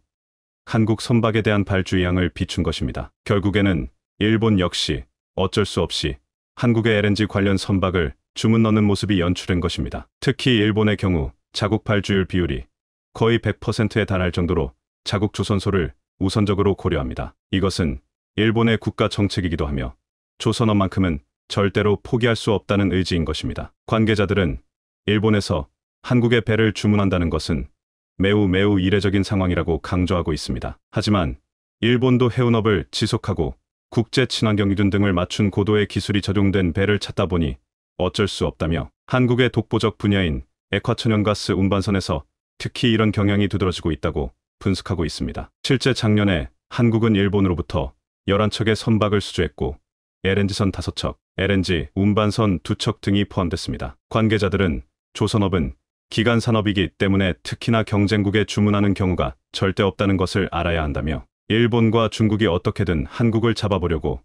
한국 선박에 대한 발주의향을 비춘 것입니다. 결국에는 일본 역시 어쩔 수 없이 한국의 LNG 관련 선박을 주문 넣는 모습이 연출된 것입니다. 특히 일본의 경우 자국 발주율 비율이 거의 100%에 달할 정도로 자국 조선소를 우선적으로 고려합니다. 이것은 일본의 국가 정책이기도 하며 조선업만큼은 절대로 포기할 수 없다는 의지인 것입니다. 관계자들은 일본에서 한국의 배를 주문한다는 것은 매우 이례적인 상황이라고 강조하고 있습니다. 하지만 일본도 해운업을 지속하고 국제 친환경 기준 등을 맞춘 고도의 기술이 적용된 배를 찾다 보니 어쩔 수 없다며 한국의 독보적 분야인 액화천연가스 운반선에서 특히 이런 경향이 두드러지고 있다고 분석하고 있습니다. 실제 작년에 한국은 일본으로부터 11척의 선박을 수주했고 LNG선 5척, LNG 운반선 2척 등이 포함됐습니다. 관계자들은 조선업은 기간 산업이기 때문에 특히나 경쟁국에 주문하는 경우가 절대 없다는 것을 알아야 한다며 일본과 중국이 어떻게든 한국을 잡아보려고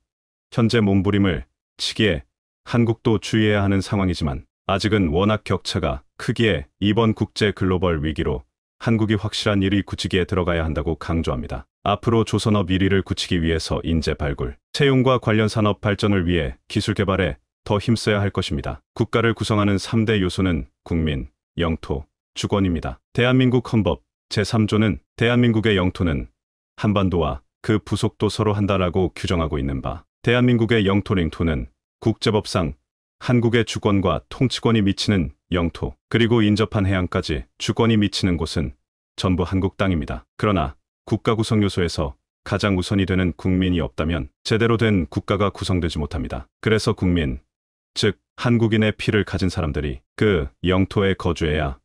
현재 몸부림을 치기에 한국도 주의해야 하는 상황이지만 아직은 워낙 격차가 크기에 이번 국제 글로벌 위기로 한국이 확실한 1위 굳히기에 들어가야 한다고 강조합니다. 앞으로 조선업 1위를 굳히기 위해서 인재 발굴, 채용과 관련 산업 발전을 위해 기술 개발에 더 힘써야 할 것입니다. 국가를 구성하는 3대 요소는 국민, 영토, 주권입니다. 대한민국 헌법 제3조는 대한민국의 영토는 한반도와 그 부속도 서로 한다라고 규정하고 있는 바, 대한민국의 영토 領토는 국제법상 한국의 주권과 통치권이 미치는 영토, 그리고 인접한 해양까지 주권이 미치는 곳은 전부 한국 땅입니다. 그러나 국가 구성 요소에서 가장 우선이 되는 국민이 없다면 제대로 된 국가가 구성되지 못합니다. 그래서 국민, 즉 한국인의 피를 가진 사람들이 그 영토에 거주해야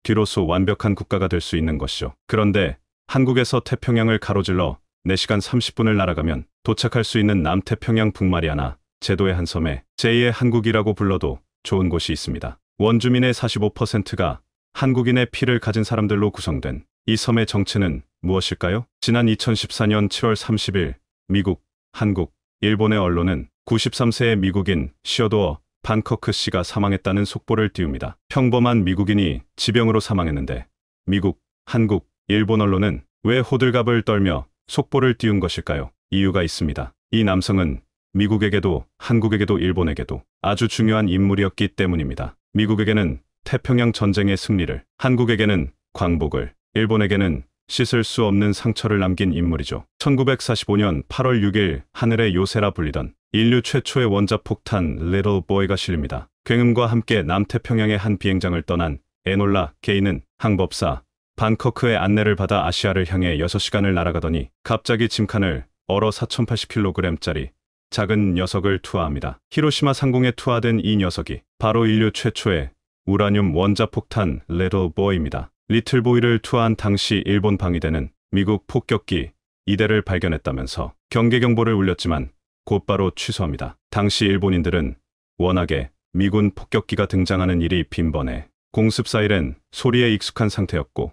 뒤로서 완벽한 국가가 될 수 있는 것이죠. 그런데 한국에서 태평양을 가로질러 4시간 30분을 날아가면 도착할 수 있는 남태평양 북마리아나 제도의 한 섬에 제2의 한국이라고 불러도 좋은 곳이 있습니다. 원주민의 45%가 한국인의 피를 가진 사람들로 구성된 이 섬의 정체는 무엇일까요? 지난 2014년 7월 30일 미국, 한국, 일본의 언론은 93세의 미국인 시어도어 반커크 씨가 사망했다는 속보를 띄웁니다. 평범한 미국인이 지병으로 사망했는데 미국, 한국, 일본 언론은 왜 호들갑을 떨며 속보를 띄운 것일까요? 이유가 있습니다. 이 남성은 미국에게도 한국에게도 일본에게도 아주 중요한 인물이었기 때문입니다. 미국에게는 태평양 전쟁의 승리를, 한국에게는 광복을, 일본에게는 씻을 수 없는 상처를 남긴 인물이죠. 1945년 8월 6일 하늘의 요새라 불리던 인류 최초의 원자폭탄 Little Boy가 실립니다. 굉음과 함께 남태평양의 한 비행장을 떠난 에놀라 게이는 항법사 반커크의 안내를 받아 아시아를 향해 6시간을 날아가더니 갑자기 짐칸을 얼어 4080kg짜리 작은 녀석을 투하합니다. 히로시마 상공에 투하된 이 녀석이 바로 인류 최초의 우라늄 원자폭탄 Little Boy입니다. 리틀 보이를 투하한 당시 일본 방위대는 미국 폭격기 2대를 발견했다면서 경계 경보를 울렸지만 곧바로 취소합니다. 당시 일본인들은 워낙에 미군 폭격기가 등장하는 일이 빈번해 공습 사이렌 소리에 익숙한 상태였고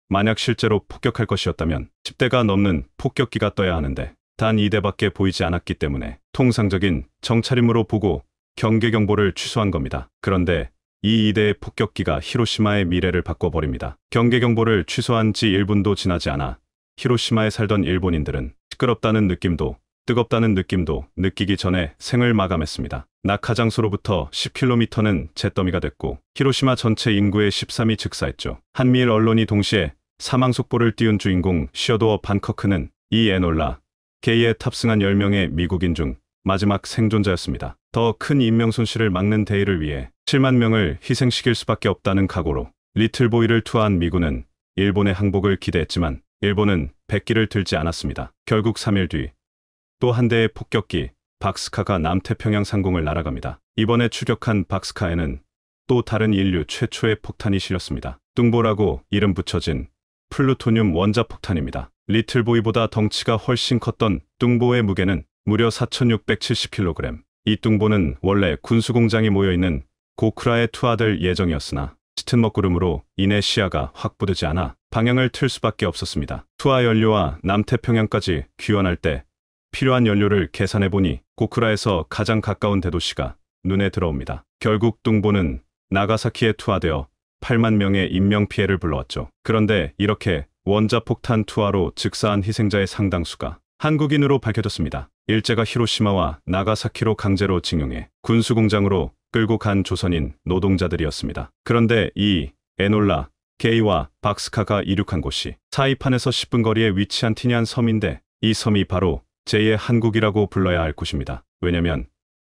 만약 실제로 폭격할 것이었다면 10대가 넘는 폭격기가 떠야 하는데 단 2대밖에 보이지 않았기 때문에 통상적인 정찰임으로 보고 경계 경보를 취소한 겁니다. 그런데 이 2대의 폭격기가 히로시마의 미래를 바꿔버립니다. 경계 경보를 취소한 지 1분도 지나지 않아 히로시마에 살던 일본인들은 시끄럽다는 느낌도 뜨겁다는 느낌도 느끼기 전에 생을 마감했습니다. 낙하장소로부터 10km는 잿더미가 됐고 히로시마 전체 인구의 13이 즉사했죠. 한미일 언론이 동시에 사망 속보를 띄운 주인공 시어도어 반커크는 이 에놀라 게이에 탑승한 10명의 미국인 중 마지막 생존자였습니다. 더 큰 인명 손실을 막는 대의를 위해 7만 명을 희생시킬 수밖에 없다는 각오로 리틀보이를 투하한 미군은 일본의 항복을 기대했지만 일본은 백기를 들지 않았습니다. 결국 3일 뒤 또 한 대의 폭격기 박스카가 남태평양 상공을 날아갑니다. 이번에 추격한 박스카에는 또 다른 인류 최초의 폭탄이 실렸습니다. 뚱보라고 이름 붙여진 플루토늄 원자폭탄입니다. 리틀보이보다 덩치가 훨씬 컸던 뚱보의 무게는 무려 4670kg. 이 뚱보는 원래 군수공장이 모여있는 고쿠라에 투하될 예정이었으나 짙은 먹구름으로 인해 시야가 확보되지 않아 방향을 틀 수밖에 없었습니다. 투하 연료와 남태평양까지 귀환할 때 필요한 연료를 계산해보니 고쿠라에서 가장 가까운 대도시가 눈에 들어옵니다. 결국 뚱보는 나가사키에 투하되어 8만 명의 인명피해를 불러왔죠. 그런데 이렇게 원자폭탄 투하로 즉사한 희생자의 상당수가 한국인으로 밝혀졌습니다. 일제가 히로시마와 나가사키로 강제로 징용해 군수공장으로 끌고 간 조선인 노동자들이었습니다. 그런데 이 에놀라 게이와 박스카가 이륙한 곳이 사이판에서 10분 거리에 위치한 티니안 섬인데 이 섬이 바로 제2의 한국이라고 불러야 할 곳입니다. 왜냐면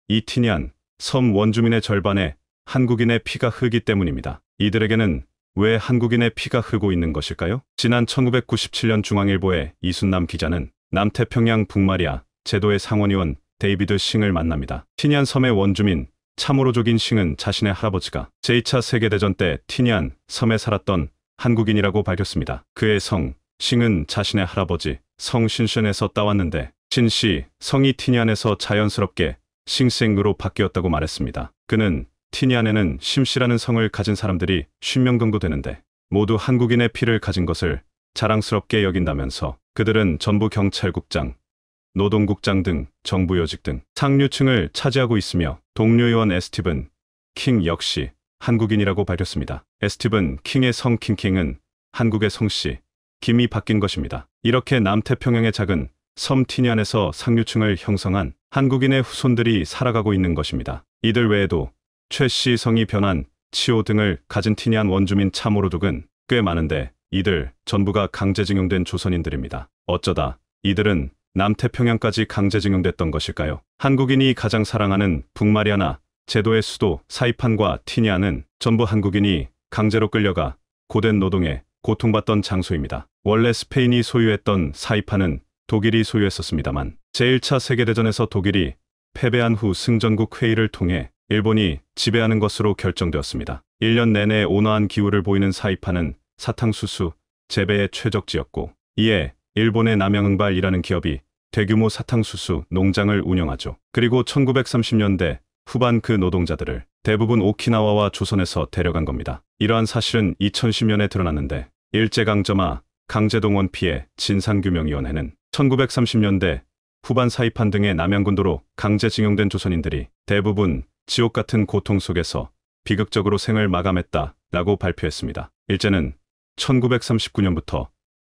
이 티니안 섬 원주민의 절반에 한국인의 피가 흐르기 때문입니다. 이들에게는 왜 한국인의 피가 흐르고 있는 것일까요? 지난 1997년 중앙일보의 이순남 기자는 남태평양 북마리아 제도의 상원의원 데이비드 싱을 만납니다. 티니안 섬의 원주민 참오로족인 싱은 자신의 할아버지가 제2차 세계대전 때 티니안 섬에 살았던 한국인이라고 밝혔습니다. 그의 성 싱은 자신의 할아버지 성 신션에서 따왔는데 신씨 성이 티니안에서 자연스럽게 싱생으로 바뀌었다고 말했습니다. 그는 티니안에는 심씨라는 성을 가진 사람들이 50명 정도 되는데 모두 한국인의 피를 가진 것을 자랑스럽게 여긴다면서 그들은 전부 경찰국장, 노동국장 등 정부 요직 등 상류층을 차지하고 있으며 동료 의원 에스티븐 킹 역시 한국인이라고 밝혔습니다. 에스티븐 킹의 성 킹킹은 한국의 성씨 김이 바뀐 것입니다. 이렇게 남태평양의 작은 섬 티니안에서 상류층을 형성한 한국인의 후손들이 살아가고 있는 것입니다. 이들 외에도 최씨 성이 변한 치오 등을 가진 티니안 원주민 참오로족은 꽤 많은데 이들 전부가 강제징용된 조선인들입니다. 어쩌다 이들은 남태평양까지 강제징용됐던 것일까요? 한국인이 가장 사랑하는 북마리아나 제도의 수도 사이판과 티니안은 전부 한국인이 강제로 끌려가 고된 노동에 고통받던 장소입니다. 원래 스페인이 소유했던 사이판은 독일이 소유했었습니다만 제1차 세계대전에서 독일이 패배한 후 승전국 회의를 통해 일본이 지배하는 것으로 결정되었습니다. 1년 내내 온화한 기후를 보이는 사이판은 사탕수수 재배의 최적지였고 이에 일본의 남양응발이라는 기업이 대규모 사탕수수 농장을 운영하죠. 그리고 1930년대 후반 그 노동자들을 대부분 오키나와와 조선에서 데려간 겁니다. 이러한 사실은 2010년에 드러났는데 일제강점화 강제동원 피해 진상규명위원회는 1930년대 후반 사이판 등의 남양군도로 강제징용된 조선인들이 대부분 지옥 같은 고통 속에서 비극적으로 생을 마감했다라고 발표했습니다. 일제는 1939년부터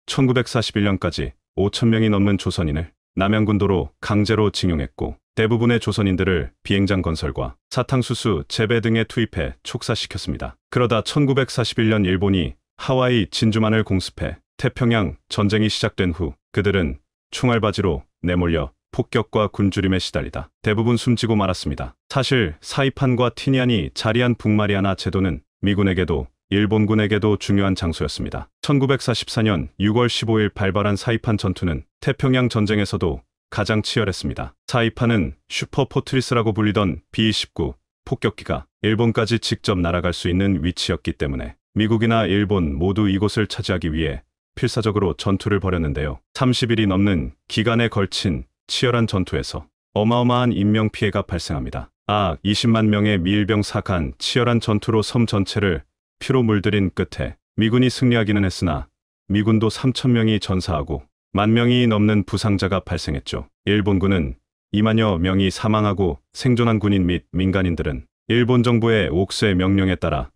1941년까지 5,000명이 넘는 조선인을 남양군도로 강제로 징용했고 대부분의 조선인들을 비행장 건설과 사탕수수 재배 등에 투입해 촉사시켰습니다. 그러다 1941년 일본이 하와이 진주만을 공습해 태평양 전쟁이 시작된 후 그들은 총알바지로 내몰려 폭격과 굶주림에 시달리다 대부분 숨지고 말았습니다. 사실 사이판과 티니안이 자리한 북마리아나 제도는 미군에게도 일본군에게도 중요한 장소였습니다. 1944년 6월 15일 발발한 사이판 전투는 태평양 전쟁에서도 가장 치열했습니다. 사이판은 슈퍼포트리스라고 불리던 B-29 폭격기가 일본까지 직접 날아갈 수 있는 위치였기 때문에 미국이나 일본 모두 이곳을 차지하기 위해 필사적으로 전투를 벌였는데요. 30일이 넘는 기간에 걸친 치열한 전투에서 어마어마한 인명피해가 발생합니다. 20만 명의 미일병 사간 치열한 전투로 섬 전체를 피로 물들인 끝에 미군이 승리하기는 했으나 미군도 3,000명이 전사하고 10,000명이 넘는 부상자가 발생했죠. 일본군은 2만여 명이 사망하고 생존한 군인 및 민간인들은 일본 정부의 옥새 명령에 따라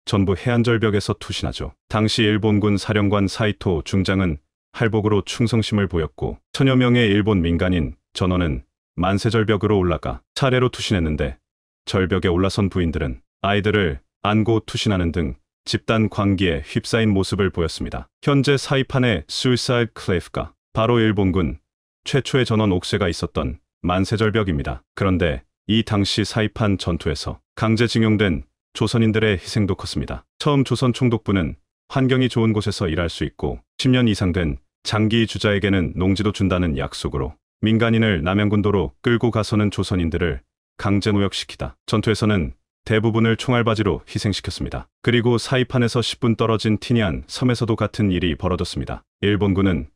전부 해안절벽에서 투신하죠. 당시 일본군 사령관 사이토 중장은 할복으로 충성심을 보였고 1,000여 명의 일본 민간인 전원은 만세절벽으로 올라가 차례로 투신했는데 절벽에 올라선 부인들은 아이들을 안고 투신하는 등 집단 광기에 휩싸인 모습을 보였습니다. 현재 사이판의 수이사이드 클리프가 바로 일본군 최초의 전원 옥새가 있었던 만세절벽입니다. 그런데 이 당시 사이판 전투에서 강제징용된 조선인들의 희생도 컸습니다. 처음 조선 총독부는 환경이 좋은 곳에서 일할 수 있고 10년 이상 된 장기 주자에게는 농지도 준다는 약속으로 민간인을 남양군도로 끌고 가서는 조선인들을 강제노역시키다. 전투에서는 대부분을 총알바지로 희생시켰습니다. 그리고 사이판에서 10분 떨어진 티니안 섬에서도 같은 일이 벌어졌습니다. 일본군은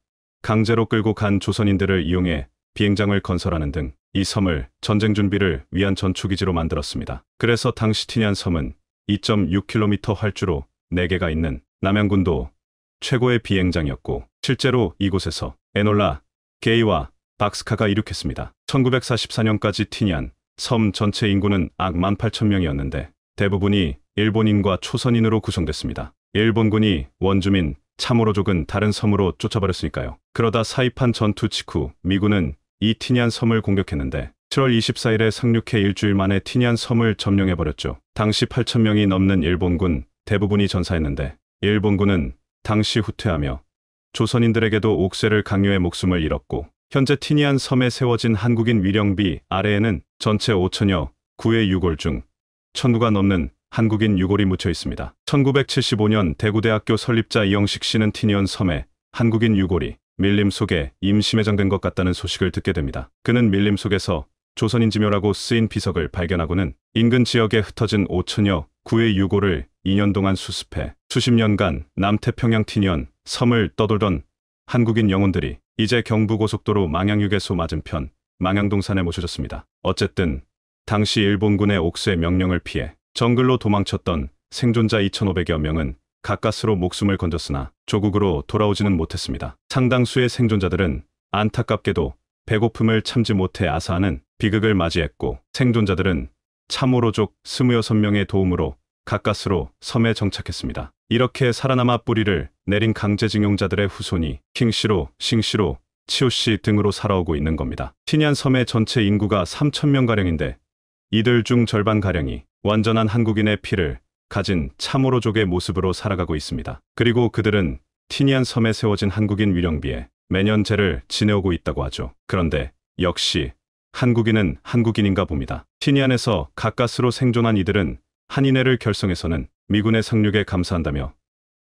강제로 끌고 간 조선인들을 이용해 비행장을 건설하는 등 이 섬을 전쟁 준비를 위한 전투기지로 만들었습니다. 그래서 당시 티니안 섬은 2.6km 활주로 4개가 있는 남양군도 최고의 비행장이었고 실제로 이곳에서 에놀라 게이와 박스카가 이륙했습니다. 1944년까지 티니안 섬 전체 인구는 약 18,000명이었는데 대부분이 일본인과 초선인으로 구성됐습니다. 일본군이 원주민 참호로족은 다른 섬으로 쫓아버렸으니까요. 그러다 사이판 전투 직후 미군은 이 티니안 섬을 공격했는데 7월 24일에 상륙해 일주일 만에 티니안 섬을 점령해버렸죠. 당시 8,000명이 넘는 일본군 대부분이 전사했는데 일본군은 당시 후퇴하며 조선인들에게도 옥새를 강요해 목숨을 잃었고 현재 티니안 섬에 세워진 한국인 위령비 아래에는 전체 5,000여 구의 유골 중 1,000구가 넘는 한국인 유골이 묻혀 있습니다. 1975년 대구대학교 설립자 이영식 씨는 티니안 섬에 한국인 유골이 밀림 속에 임시 매장된 것 같다는 소식을 듣게 됩니다. 그는 밀림 속에서 조선인 지묘라고 쓰인 비석을 발견하고는 인근 지역에 흩어진 5,000여 구의 유골을 2년 동안 수습해 수십 년간 남태평양 티니안 섬을 떠돌던 한국인 영혼들이 이제 경부고속도로 망양휴게소 맞은편 망양동산에 모셔졌습니다. 어쨌든 당시 일본군의 옥새 명령을 피해 정글로 도망쳤던 생존자 2,500여 명은 가까스로 목숨을 건졌으나 조국으로 돌아오지는 못했습니다. 상당수의 생존자들은 안타깝게도 배고픔을 참지 못해 아사하는 비극을 맞이했고 생존자들은 참호로족 26명의 도움으로 가까스로 섬에 정착했습니다. 이렇게 살아남아 뿌리를 내린 강제징용자들의 후손이 킹시로, 싱시로, 치오시 등으로 살아오고 있는 겁니다. 티니안 섬의 전체 인구가 3,000명가량인데 이들 중 절반가량이 완전한 한국인의 피를 가진 참호로족의 모습으로 살아가고 있습니다. 그리고 그들은 티니안 섬에 세워진 한국인 위령비에 매년 제를 지내오고 있다고 하죠. 그런데 역시 한국인은 한국인인가 봅니다. 티니안에서 가까스로 생존한 이들은 한인회를 결성해서는 미군의 상륙에 감사한다며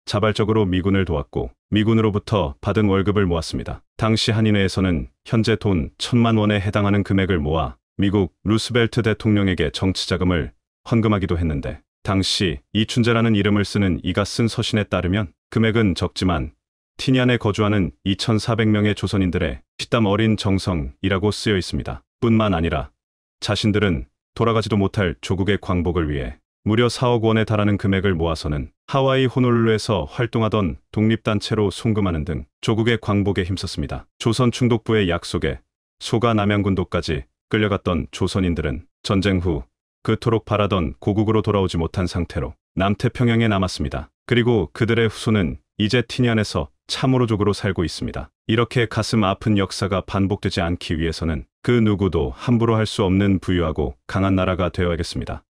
자발적으로 미군을 도왔고 미군으로부터 받은 월급을 모았습니다. 당시 한인회에서는 현재 돈 1,000만 원에 해당하는 금액을 모아 미국 루스벨트 대통령에게 정치자금을 헌금하기도 했는데 당시 이춘재라는 이름을 쓰는 이가 쓴 서신에 따르면 금액은 적지만 티니안에 거주하는 2,400명의 조선인들의 피땀 어린 정성이라고 쓰여 있습니다. 뿐만 아니라 자신들은 돌아가지도 못할 조국의 광복을 위해 무려 4억 원에 달하는 금액을 모아서는 하와이 호놀룰루에서 활동하던 독립단체로 송금하는 등 조국의 광복에 힘썼습니다. 조선 충독부의 약속에 속아 남양군도까지 끌려갔던 조선인들은 전쟁 후 그토록 바라던 고국으로 돌아오지 못한 상태로 남태평양에 남았습니다. 그리고 그들의 후손은 이제 티니안에서 참으로 족으로 살고 있습니다. 이렇게 가슴 아픈 역사가 반복되지 않기 위해서는 그 누구도 함부로 할 수 없는 부유하고 강한 나라가 되어야겠습니다.